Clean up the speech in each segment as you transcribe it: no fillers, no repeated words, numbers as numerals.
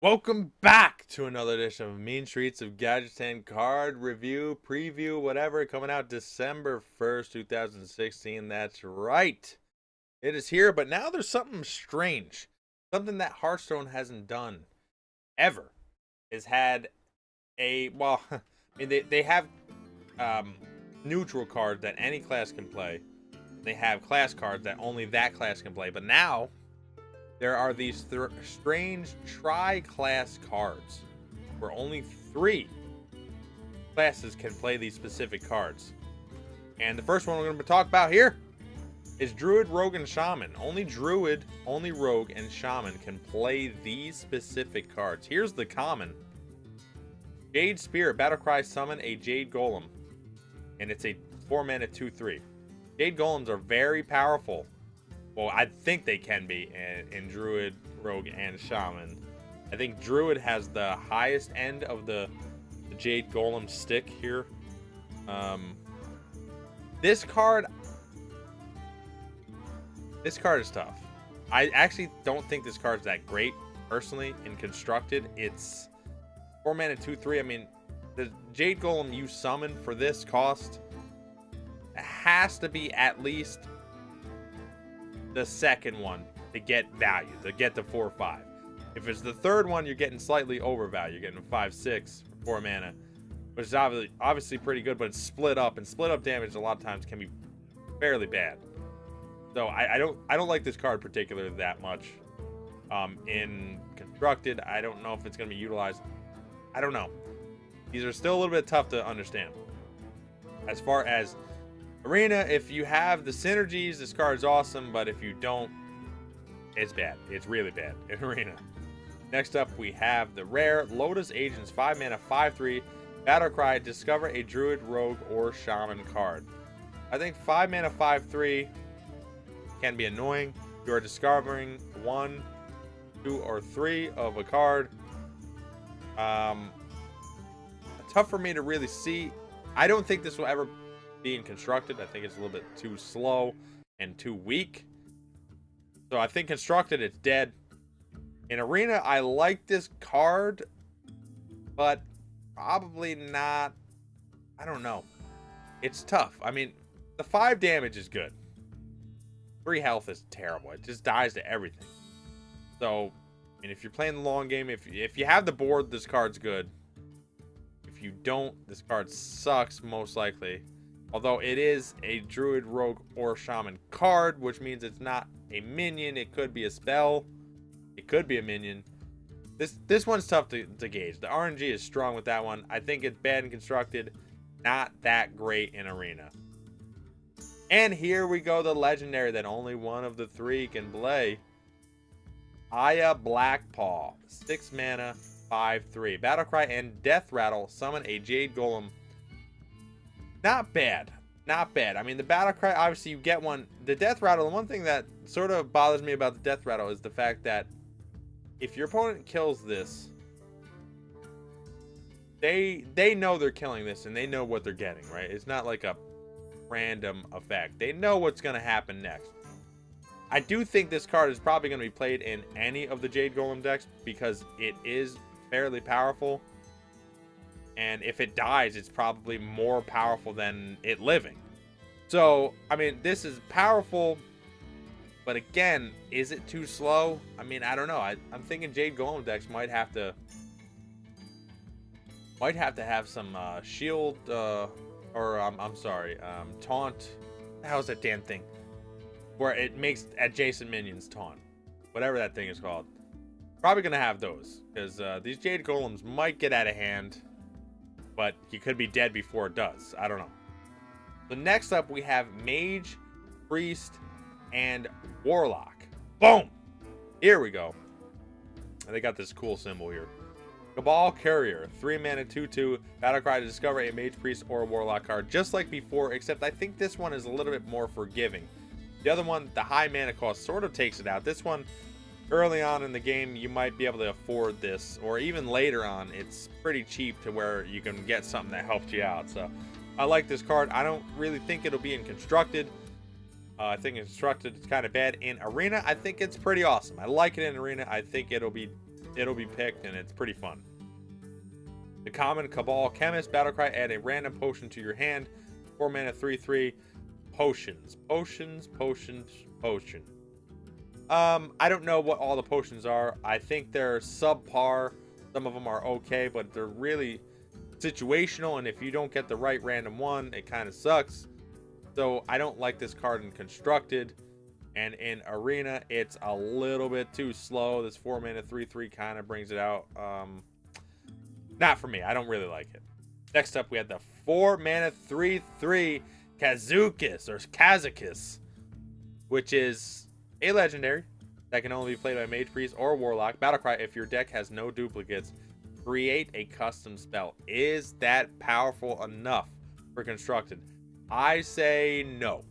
Welcome back to another edition of Mean Streets of Gadgetan card review, preview, whatever, coming out December 1st, 2016. That's right. It is here, but now there's something strange. Something that Hearthstone hasn't done ever. Has had well, I mean, they have neutral cards that any class can play. They have class cards that only that class can play. But now there are these strange tri-class cards where only 3 classes can play these specific cards. And the first one we're going to talk about here is Druid, Rogue, and Shaman. Only Druid, only Rogue, and Shaman can play these specific cards. Here's the common. Jade Spirit, Battlecry, summon a Jade Golem. And it's a 4-mana 2/3. Jade Golems are very powerful. Well, I think they can be in Druid, Rogue, and Shaman. I think Druid has the highest end of the Jade Golem stick here. This card is tough. I actually don't think this card's that great, personally, in Constructed. It's 4-mana 2/3. I mean, the Jade Golem you summon for this cost has to be at least the second one to get value, to get the 4/5. If it's the third one, you're getting slightly overvalue. You're getting 5/6 for 4 mana, which is obviously pretty good, but it's split up, and split up damage a lot of times can be fairly bad. So I don't like this card particularly that much. In Constructed, I don't know if it's going to be utilized. I don't know. These are still a little bit tough to understand. As far as Arena, if you have the synergies, this card is awesome, but if you don't, it's bad. It's really bad in Arena. Next up, we have the rare Lotus Agents, 5-mana, 5/3, Battlecry, discover a Druid, Rogue, or Shaman card. I think 5-mana, 5/3 can be annoying. You are discovering 1, 2, or 3 of a card. Tough for me to really see. I don't think this will ever being Constructed. I think it's a little bit too slow and too weak. So I think Constructed, it's dead. In Arena, I like this card, but probably not. I don't know. It's tough. I mean, the 5 damage is good. 3 health is terrible. It just dies to everything. So, I mean, if you're playing the long game, if you have the board, this card's good. If you don't, this card sucks most likely. Although it is a Druid, Rogue, or Shaman card, which means it's not a minion. It could be a spell. It could be a minion. This one's tough to gauge. The RNG is strong with that one. I think it's bad and Constructed. Not that great in Arena. And here we go, the legendary that only one of the 3 can play. Aya Blackpaw. 6-mana, 5/3. Battlecry and Death Rattle. Summon a Jade Golem. Not bad. Not bad. I mean, the Battlecry, obviously you get one. The Death Rattle, the one thing that sort of bothers me about the Death Rattle is the fact that if your opponent kills this, they know they're killing this and they know what they're getting, right? It's not like a random effect. They know what's going to happen next. I do think this card is probably going to be played in any of the Jade Golem decks because it is fairly powerful. And if it dies, it's probably more powerful than it living. So, I mean, this is powerful. But again, is it too slow? I mean, I don't know. I'm thinking Jade Golem decks might have to have some shield or I'm sorry, taunt. How's that damn thing? Where it makes adjacent minions taunt. Whatever that thing is called. Probably going to have those. Because these Jade Golems might get out of hand. But you could be dead before it does. I don't know. So next up, we have Mage, Priest, and Warlock. Boom! Here we go. And they got this cool symbol here. Cabal Courier, 3-mana, 2/2. Battlecry to discover a Mage, Priest, or a Warlock card. Just like before, except I think this one is a little bit more forgiving. The other one, the high mana cost, sort of takes it out. This one, early on in the game, you might be able to afford this. Or even later on, it's pretty cheap to where you can get something that helps you out. So, I like this card. I don't really think it'll be in Constructed. I think in Constructed it's kind of bad. In Arena, I think it's pretty awesome. I like it in Arena. I think it'll be it'll be picked, and it's pretty fun. The common Cabal Chemist Battlecry, add a random potion to your hand. 4 mana, 3/3. Potions. I don't know what all the potions are. I think they're subpar. Some of them are okay, but they're really situational, and if you don't get the right random one, it kind of sucks. So I don't like this card in Constructed, and in Arena it's a little bit too slow. This 4 mana 3/3 kind of brings it out. Not for me. I don't really like it. Next up, we have the 4 mana 3/3 Kazakus, which is a legendary that can only be played by Mage Priest or Warlock. Battlecry, if your deck has no duplicates, create a custom spell. Is that powerful enough for Constructed? I say no.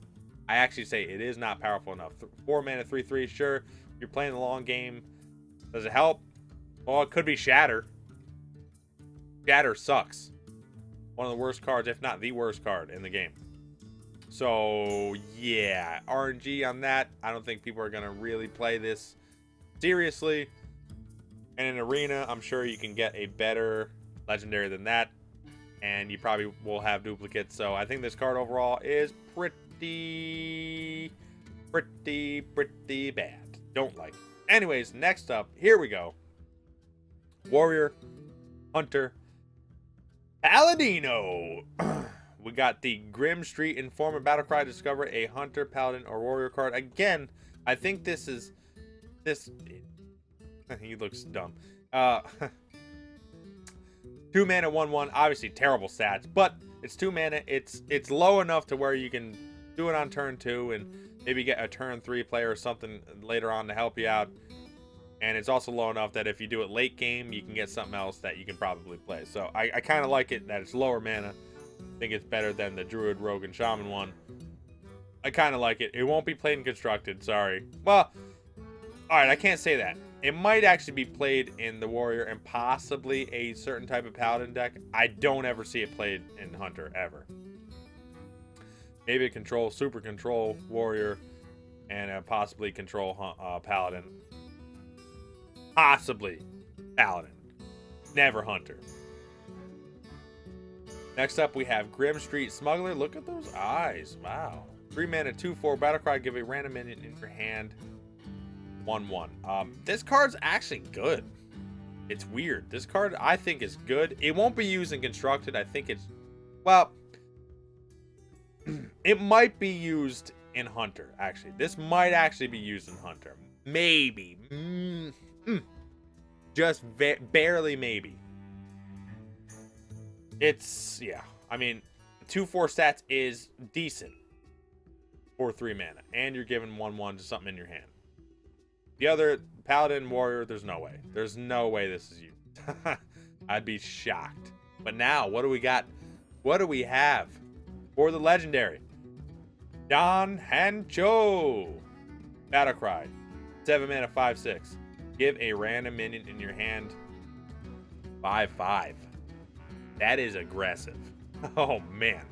I actually say it is not powerful enough. 4 mana 3/3, sure. You're playing the long game. Does it help? Well, it could be Shatter. Shatter sucks. One of the worst cards, if not the worst card in the game. So, yeah. RNG on that. I don't think people are going to really play this seriously. And in Arena, I'm sure you can get a better legendary than that. And you probably will have duplicates. So, I think this card overall is pretty bad. Don't like it. Anyways, next up, here we go. Warrior, Hunter, Paladino. We got the Grim Street Informer Battlecry. Discover a Hunter, Paladin, or Warrior card. Again, I think this. He looks dumb. 2 mana 1/1. Obviously terrible stats, but it's 2 mana. It's low enough to where you can do it on turn 2 and maybe get a turn 3 player or something later on to help you out. And it's also low enough that if you do it late game, you can get something else that you can probably play. So I kind of like it that it's lower mana. I think it's better than the Druid, Rogue, and Shaman one. I kind of like it. It won't be played in Constructed, sorry. Well, alright, I can't say that. It might actually be played in the Warrior and possibly a certain type of Paladin deck. I don't ever see it played in Hunter, ever. Maybe a Control, Super Control, Warrior, and possibly Control Paladin. Possibly Paladin. Never Hunter. Next up, we have Grim Street Smuggler. Look at those eyes. Wow. 3 mana, 2/4 Battlecry. Give a random minion in your hand. 1/1. This card's actually good. It's weird. This card, I think, is good. It won't be used in Constructed. I think it's... Well, it might be used in Hunter, actually. This might actually be used in Hunter. Maybe. Just barely maybe. It's, yeah. I mean, 2/4 stats is decent for 3 mana. And you're giving 1/1 to something in your hand. The other, Paladin, Warrior, there's no way. There's no way this is used. I'd be shocked. But now, what do we got? What do we have for the legendary? Don Hancho. Battlecry. 7 mana, 5/6. Give a random minion in your hand. 5/5. That is aggressive. Oh, man.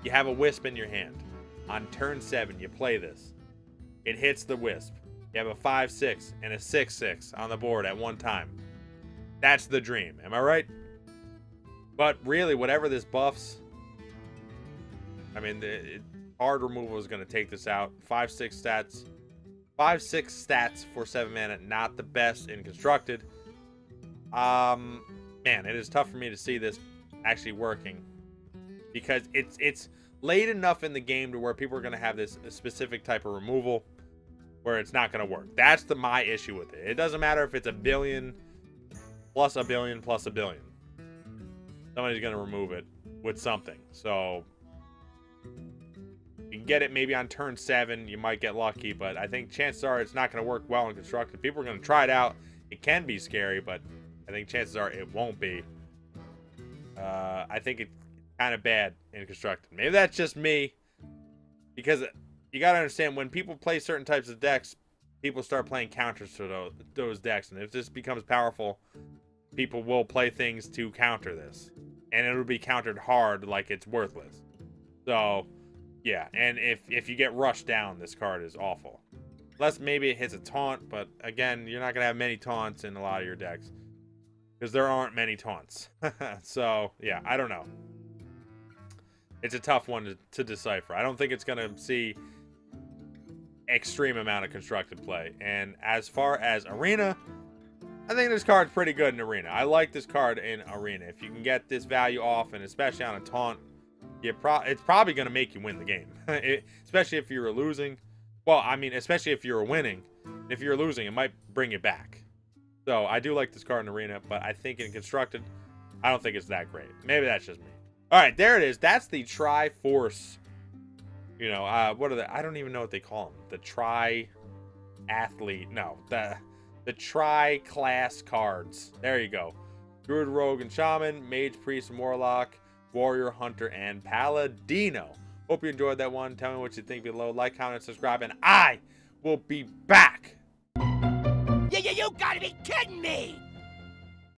You have a Wisp in your hand. On turn 7, you play this. It hits the Wisp. You have a 5/6 and a 6/6 on the board at one time. That's the dream. Am I right? But really, whatever this buffs, I mean, hard removal is going to take this out. 5/6 stats. 5/6 stats for 7 mana. Not the best in Constructed. Man, it is tough for me to see this actually working. Because it's late enough in the game to where people are going to have this specific type of removal where it's not going to work. That's my issue with it. It doesn't matter if it's a billion plus a billion plus a billion. Somebody's going to remove it with something. So you can get it maybe on turn 7. You might get lucky, but I think chances are it's not going to work well in Constructed. People are going to try it out. It can be scary, but I think chances are it won't be. I think it's kind of bad in Constructed. Maybe that's just me, because you got to understand, when people play certain types of decks, people start playing counters to those decks. And if this becomes powerful, people will play things to counter this. And it'll be countered hard like it's worthless. So, yeah. And if you get rushed down, this card is awful. Unless maybe it hits a taunt, but again, you're not going to have many taunts in a lot of your decks. Because there aren't many taunts. So, yeah, I don't know. It's a tough one to decipher. I don't think it's going to see extreme amount of constructed play. And as far as Arena, I think this card's pretty good in Arena. I like this card in Arena. If you can get this value off, and especially on a taunt, it's probably going to make you win the game. Especially if you're losing. Well, I mean, especially if you're winning. If you're losing, it might bring you back. So, I do like this card in Arena, but I think in Constructed, I don't think it's that great. Maybe that's just me. Alright, there it is. That's the Tri-Force. You know, what are the... I don't even know what they call them. The Tri-Athlete. No, the Tri-Class cards. There you go. Druid, Rogue, and Shaman, Mage, Priest, and Warlock, Warrior, Hunter, and Paladino. Hope you enjoyed that one. Tell me what you think below. Like, comment, subscribe, and I will be back. You gotta be kidding me!